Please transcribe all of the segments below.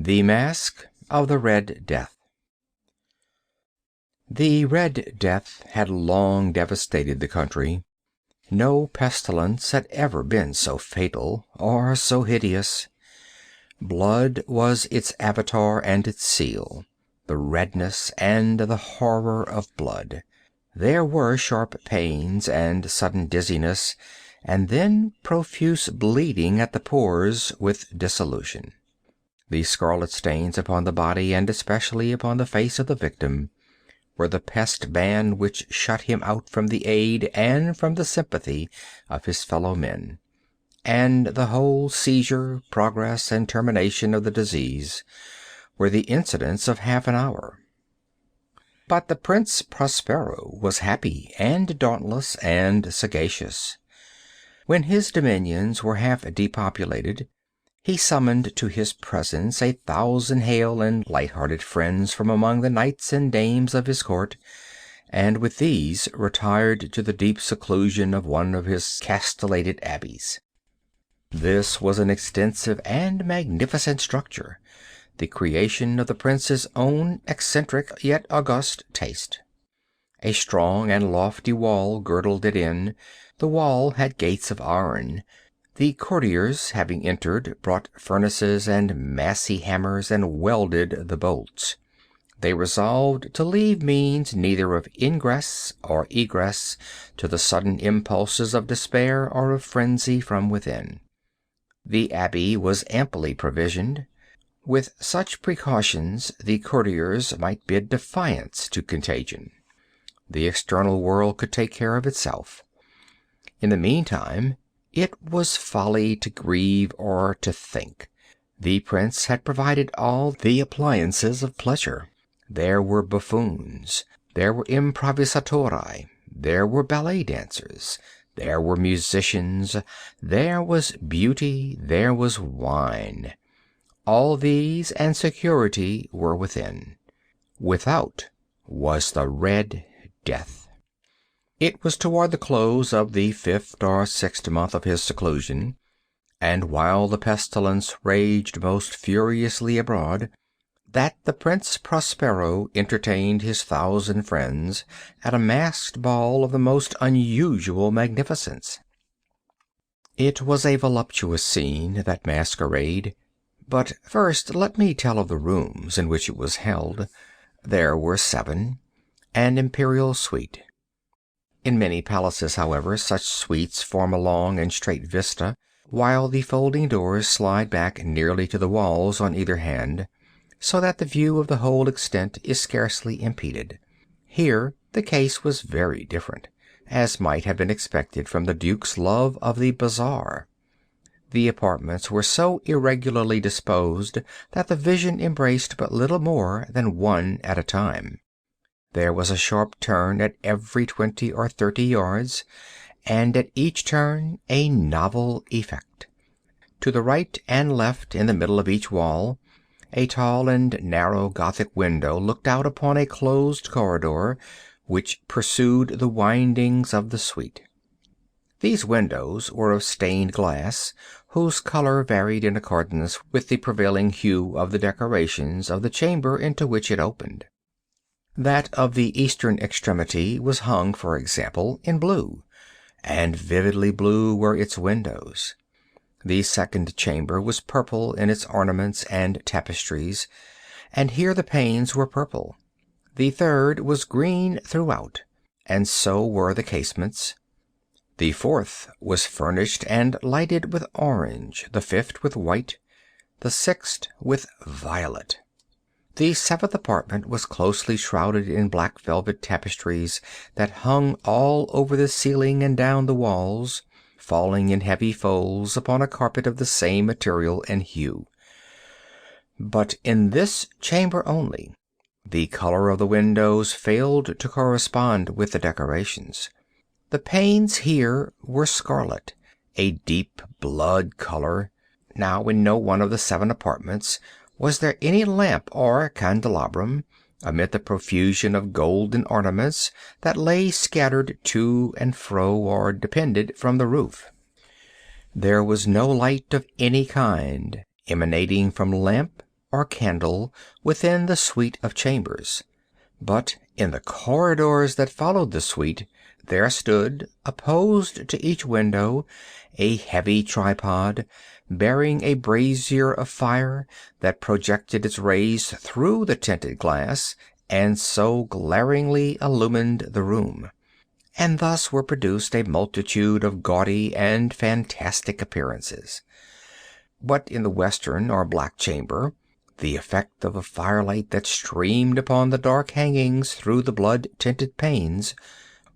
The Masque of the Red Death. The Red Death had long devastated the country. No pestilence had ever been so fatal or so hideous. Blood was its avatar and its seal, the redness and the horror of blood. There were sharp pains and sudden dizziness, and then profuse bleeding at the pores with dissolution. The scarlet stains upon the body, and especially upon the face of the victim, were the pest ban which shut him out from the aid and from the sympathy of his fellow men, and the whole seizure, progress, and termination of the disease were the incidents of half an hour. But the Prince Prospero was happy and dauntless and sagacious. When his dominions were half depopulated, he summoned to his presence 1,000 hale and light-hearted friends from among the knights and dames of his court, and with these retired to the deep seclusion of one of his castellated abbeys. This was an extensive and magnificent structure, the creation of the prince's own eccentric yet august taste. A strong and lofty wall girdled it in. The wall had gates of iron. The courtiers, having entered, brought furnaces and massy hammers and welded the bolts. They resolved to leave means neither of ingress or egress to the sudden impulses of despair or of frenzy from within. The abbey was amply provisioned. With such precautions the courtiers might bid defiance to contagion. The external world could take care of itself. In the meantime, it was folly to grieve or to think. The prince had provided all the appliances of pleasure. There were buffoons, there were improvisatori, there were ballet dancers, there were musicians, there was beauty, there was wine. All these and security were within. Without was the Red Death. It was toward the close of the 5th or 6th month of his seclusion, and while the pestilence raged most furiously abroad, that the Prince Prospero entertained his 1,000 friends at a masked ball of the most unusual magnificence. It was a voluptuous scene, that masquerade. But first let me tell of the rooms in which it was held. There were 7, an imperial suite. In many palaces, however, such suites form a long and straight vista, while the folding doors slide back nearly to the walls on either hand, so that the view of the whole extent is scarcely impeded. Here the case was very different, as might have been expected from the Duke's love of the bazaar. The apartments were so irregularly disposed that the vision embraced but little more than one at a time. There was a sharp turn at every 20 or 30 yards, and at each turn a novel effect. To the right and left, in the middle of each wall, a tall and narrow Gothic window looked out upon a closed corridor which pursued the windings of the suite. These windows were of stained glass, whose color varied in accordance with the prevailing hue of the decorations of the chamber into which it opened. That of the eastern extremity was hung, for example, in blue, and vividly blue were its windows. The second chamber was purple in its ornaments and tapestries, and here the panes were purple. The third was green throughout, and so were the casements. The fourth was furnished and lighted with orange, the fifth with white, the sixth with violet. The 7th apartment was closely shrouded in black velvet tapestries that hung all over the ceiling and down the walls, falling in heavy folds upon a carpet of the same material and hue. But in this chamber only, the color of the windows failed to correspond with the decorations. The panes here were scarlet, a deep blood color. Now in no one of the 7 apartments was there any lamp or candelabrum, amid the profusion of golden ornaments that lay scattered to and fro or depended from the roof. There was no light of any kind emanating from lamp, or candle within the suite of chambers. But in the corridors that followed the suite, there stood, opposed to each window, a heavy tripod, bearing a brazier of fire that projected its rays through the tinted glass, and so glaringly illumined the room. And thus were produced a multitude of gaudy and fantastic appearances. But in the western or black chamber, the effect of the firelight that streamed upon the dark hangings through the blood-tinted panes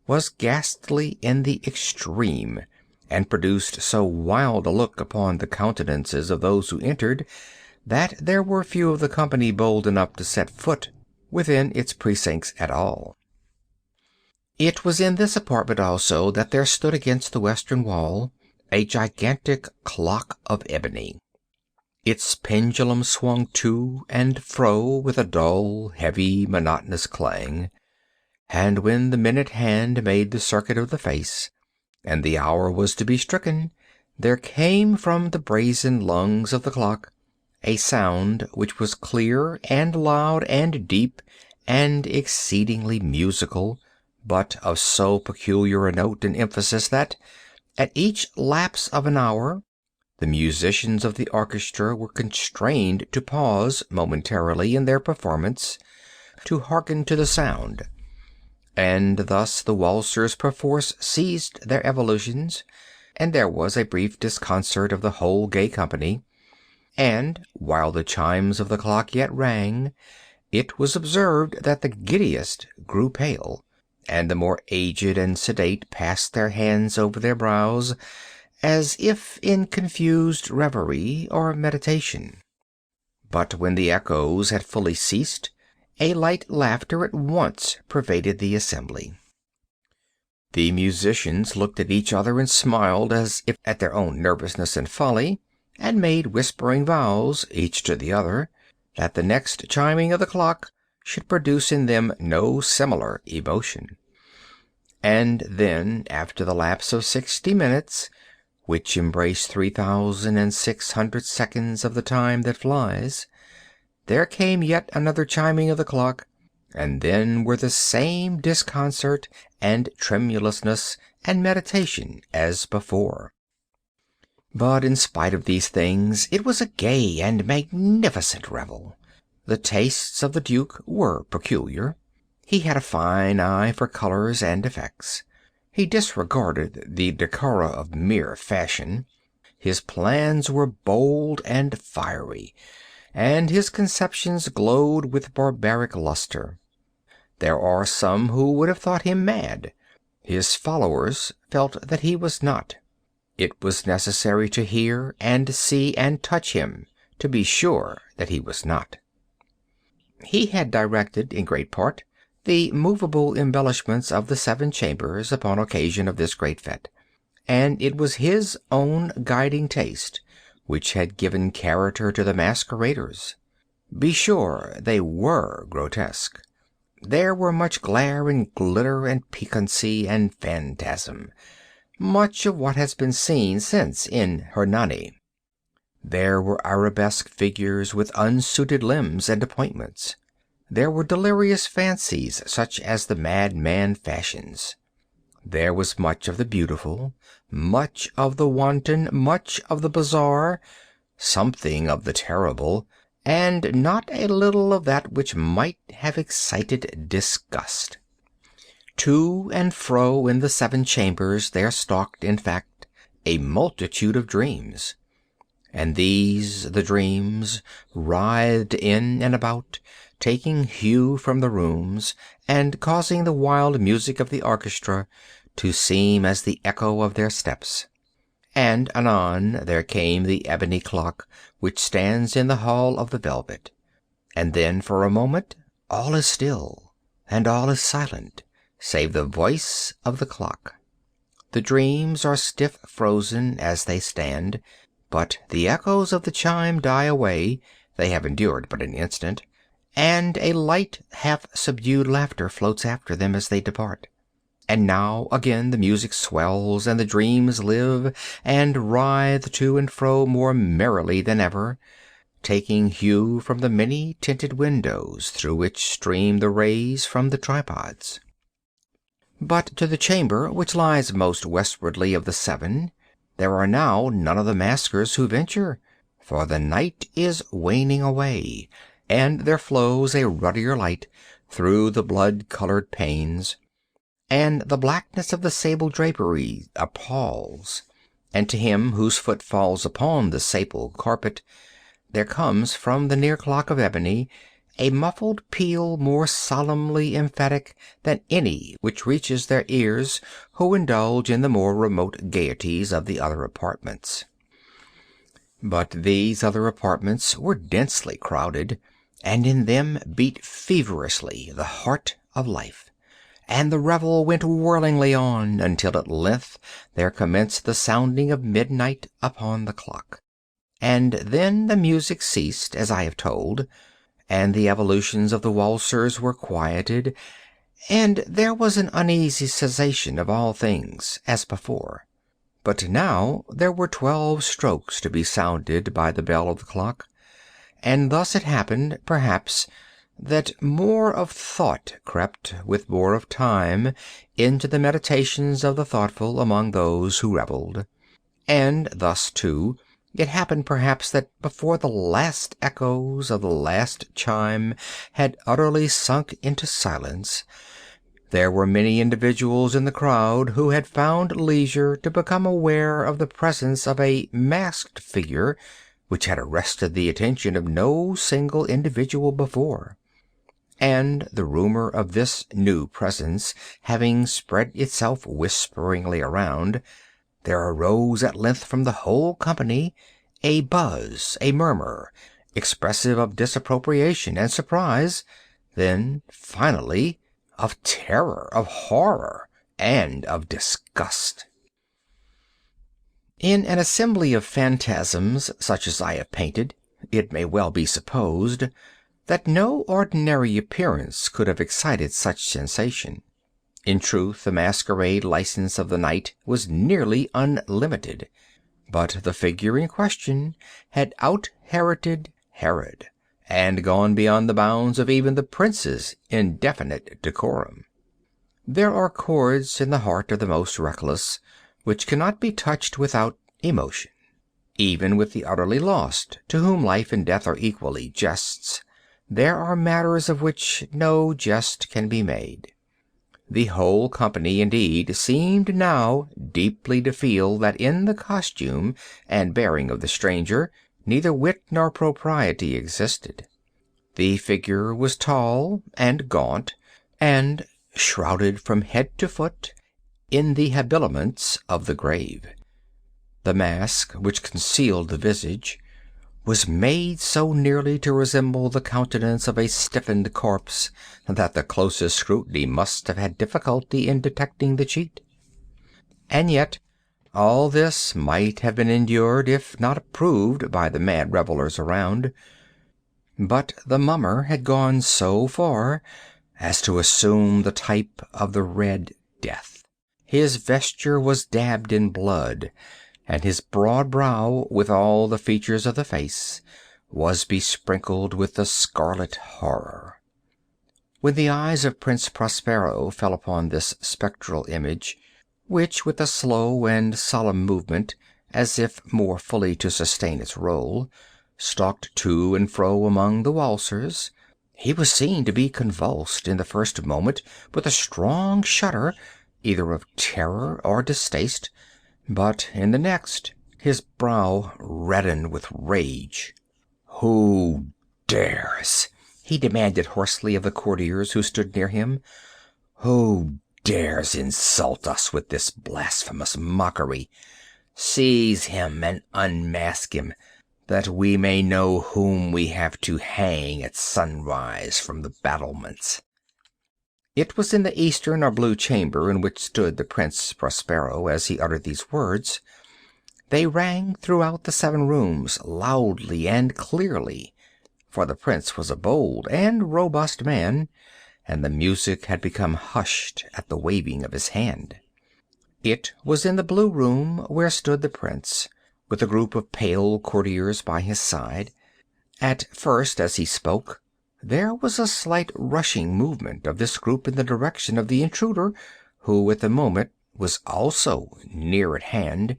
was ghastly in the extreme, and produced so wild a look upon the countenances of those who entered, that there were few of the company bold enough to set foot within its precincts at all. It was in this apartment also that there stood against the western wall a gigantic clock of ebony. Its pendulum swung to and fro with a dull, heavy, monotonous clang, and when the minute hand made the circuit of the face, and the hour was to be stricken, there came from the brazen lungs of the clock a sound which was clear and loud and deep and exceedingly musical, but of so peculiar a note and emphasis that, at each lapse of an hour, the musicians of the orchestra were constrained to pause momentarily in their performance to hearken to the sound, and thus the waltzers perforce ceased their evolutions, and there was a brief disconcert of the whole gay company, and, while the chimes of the clock yet rang, it was observed that the giddiest grew pale, and the more aged and sedate passed their hands over their brows, as if in confused reverie or meditation. But when the echoes had fully ceased, a light laughter at once pervaded the assembly. The musicians looked at each other and smiled as if at their own nervousness and folly, and made whispering vows, each to the other, that the next chiming of the clock should produce in them no similar emotion. And then, after the lapse of 60 minutes, which embrace 3,600 seconds of the time that flies, there came yet another chiming of the clock, and then were the same disconcert and tremulousness and meditation as before. But in spite of these things, it was a gay and magnificent revel. The tastes of the Duke were peculiar. He had a fine eye for colors and effects. He disregarded the decora of mere fashion. His plans were bold and fiery, and his conceptions glowed with barbaric luster. There are some who would have thought him mad. His followers felt that he was not. It was necessary to hear and see and touch him to be sure that he was not. He had directed, in great part, the movable embellishments of the 7 chambers upon occasion of this great fête, and it was his own guiding taste which had given character to the masqueraders. Be sure they were grotesque. There were much glare and glitter and piquancy and phantasm, much of what has been seen since in Hernani. There were arabesque figures with unsuited limbs and appointments. There were delirious fancies such as the madman fashions. There was much of the beautiful, much of the wanton, much of the bizarre, something of the terrible, and not a little of that which might have excited disgust. To and fro in the 7 chambers there stalked, in fact, a multitude of dreams. And these, the dreams, writhed in and about, taking hue from the rooms, and causing the wild music of the orchestra to seem as the echo of their steps. And anon there came the ebony clock which stands in the hall of the velvet. And then for a moment all is still, and all is silent, save the voice of the clock. The dreams are stiff frozen as they stand, but the echoes of the chime die away, they have endured but an instant, and a light, half-subdued laughter floats after them as they depart. And now again the music swells, and the dreams live and writhe to and fro more merrily than ever, taking hue from the many tinted windows through which stream the rays from the tripods. But to the chamber which lies most westwardly of the seven, there are now none of the maskers who venture, for the night is waning away, and there flows a ruddier light through the blood-colored panes, and the blackness of the sable drapery appalls, and to him whose foot falls upon the sable carpet, there comes from the near clock of ebony a muffled peal more solemnly emphatic than any which reaches their ears who indulge in the more remote gaieties of the other apartments. But these other apartments were densely crowded, and in them beat feverishly the heart of life, and the revel went whirlingly on until at length there commenced the sounding of midnight upon the clock. And then the music ceased, as I have told, and the evolutions of the waltzers were quieted, and there was an uneasy cessation of all things as before. But now there were 12 strokes to be sounded by the bell of the clock, and thus it happened, perhaps, that more of thought crept, with more of time, into the meditations of the thoughtful among those who revelled. And thus, too, it happened perhaps that before the last echoes of the last chime had utterly sunk into silence, there were many individuals in the crowd who had found leisure to become aware of the presence of a masked figure which had arrested the attention of no single individual before. And the rumor of this new presence having spread itself whisperingly around, there arose at length from the whole company a buzz, a murmur, expressive of disapprobation and surprise, then, finally, of terror, of horror, and of disgust. In an assembly of phantasms such as I have painted, it may well be supposed that no ordinary appearance could have excited such sensation. In truth, the masquerade license of the night was nearly unlimited, but the figure in question had out-Heroded Herod, and gone beyond the bounds of even the prince's indefinite decorum. There are chords in the heart of the most reckless which cannot be touched without emotion. Even with the utterly lost, to whom life and death are equally jests, there are matters of which no jest can be made. The whole company, indeed, seemed now deeply to feel that in the costume and bearing of the stranger neither wit nor propriety existed. The figure was tall and gaunt, and shrouded from head to foot in the habiliments of the grave. The mask, which concealed the visage, was made so nearly to resemble the countenance of a stiffened corpse that the closest scrutiny must have had difficulty in detecting the cheat. And yet all this might have been endured if not approved by the mad revellers around. But the mummer had gone so far as to assume the type of the Red Death. His vesture was dabbed in blood, and his broad brow, with all the features of the face, was besprinkled with the scarlet horror. When the eyes of Prince Prospero fell upon this spectral image, which, with a slow and solemn movement, as if more fully to sustain its role, stalked to and fro among the waltzers, he was seen to be convulsed in the first moment with a strong shudder, either of terror or distaste, but in the next his brow reddened with rage. "Who dares?" he demanded hoarsely of the courtiers who stood near him. "Who dares insult us with this blasphemous mockery? Seize him and unmask him, that we may know whom we have to hang at sunrise from the battlements." It was in the eastern or blue chamber in which stood the Prince Prospero as he uttered these words. They rang throughout the 7 rooms loudly and clearly, for the prince was a bold and robust man, and the music had become hushed at the waving of his hand. It was in the blue room where stood the prince, with a group of pale courtiers by his side, At first, as he spoke, there was a slight rushing movement of this group in the direction of the intruder, who at the moment was also near at hand,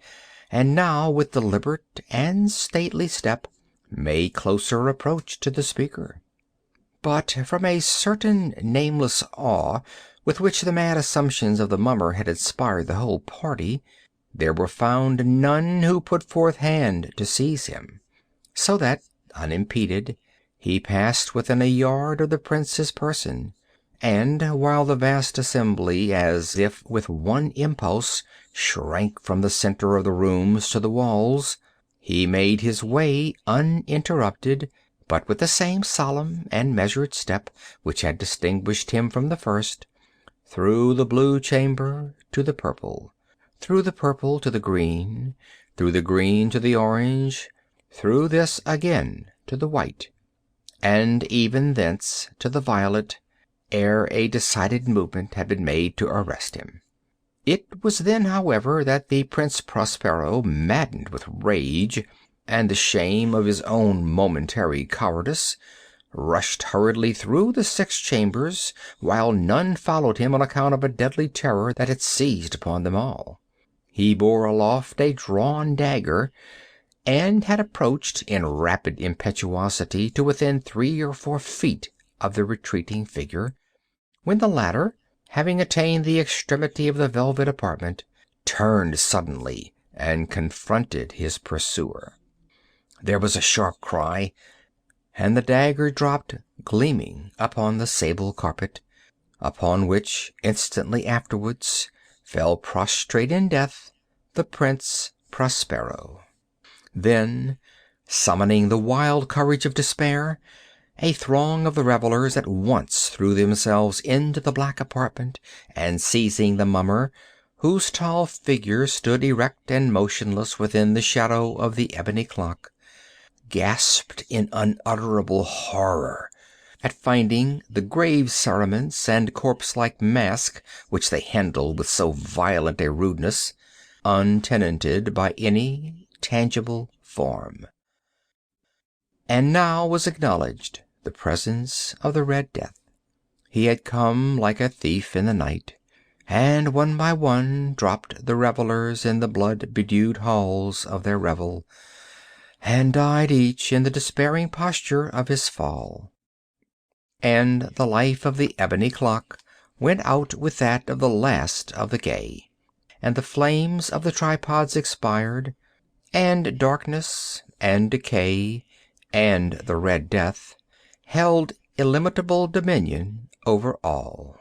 and now with deliberate and stately step made closer approach to the speaker. But from a certain nameless awe with which the mad assumptions of the mummer had inspired the whole party, there were found none who put forth hand to seize him, so that, unimpeded, he passed within a yard of the prince's person, and while the vast assembly, as if with one impulse, shrank from the center of the rooms to the walls, he made his way uninterrupted, but with the same solemn and measured step which had distinguished him from the first, through the blue chamber to the purple, through the purple to the green, through the green to the orange, through this again to the white, and even thence to the violet, ere a decided movement had been made to arrest him. It was then, however, that the Prince Prospero, maddened with rage and the shame of his own momentary cowardice, rushed hurriedly through the 6 chambers, while none followed him on account of a deadly terror that had seized upon them all. He bore aloft a drawn dagger, and had approached in rapid impetuosity to within 3 or 4 feet of the retreating figure, when the latter, having attained the extremity of the velvet apartment, turned suddenly and confronted his pursuer. There was a sharp cry, and the dagger dropped gleaming upon the sable carpet, upon which, instantly afterwards, fell prostrate in death the Prince Prospero. Then, summoning the wild courage of despair, a throng of the revelers at once threw themselves into the black apartment, and seizing the mummer, whose tall figure stood erect and motionless within the shadow of the ebony clock, gasped in unutterable horror at finding the grave cerements and corpse-like masque which they handled with so violent a rudeness untenanted by any tangible form. And now was acknowledged the presence of the Red Death. He had come like a thief in the night, and one by one dropped the revelers in the blood-bedewed halls of their revel, and died each in the despairing posture of his fall. And the life of the ebony clock went out with that of the last of the gay, and the flames of the tripods expired, and darkness and decay and the Red Death held illimitable dominion over all.